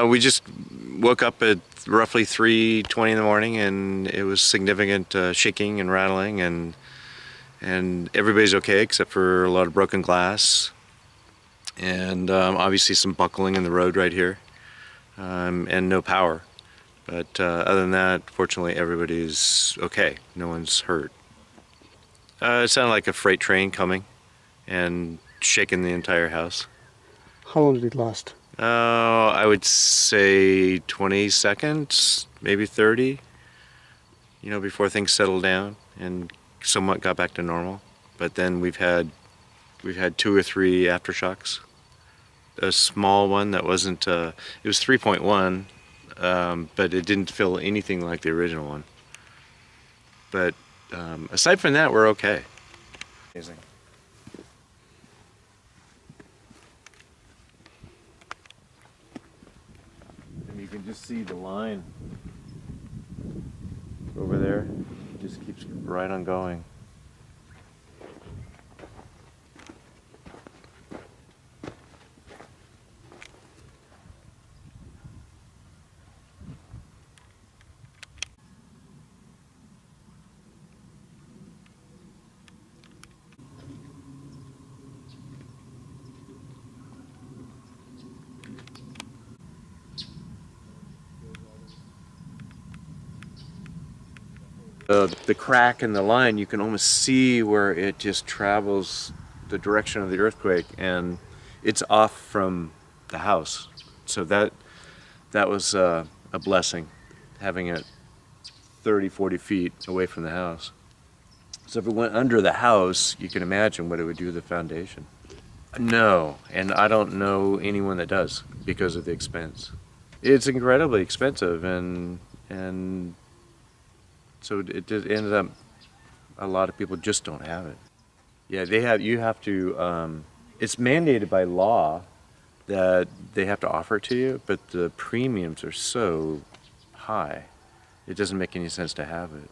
We just woke up at roughly 3:20 in the morning, and it was significant shaking and rattling, and everybody's okay except for a lot of broken glass, and obviously some buckling in the road right here, and no power. But other than that, fortunately, everybody's okay. No one's hurt. It sounded like a freight train coming and shaking the entire house. How long did it last? I would say 20 seconds, maybe 30, before things settled down and somewhat got back to normal. But then we've had 2 or 3 aftershocks. A small one that wasn't, it was 3.1, but it didn't feel anything like the original one. But aside from that, we're okay. Amazing. And you can just see the line over there. It just keeps right on going. The crack in the line, you can almost see where it just travels the direction of the earthquake, and it's off from the house. So that was a blessing, having it 30, 40 feet away from the house. So if it went under the house, you can imagine what it would do to the foundation. No, and I don't know anyone that does because of the expense. It's incredibly expensive, and so it just ended up, a lot of people just don't have it. Yeah, you have to, it's mandated by law that they have to offer it to you, but the premiums are so high, it doesn't make any sense to have it.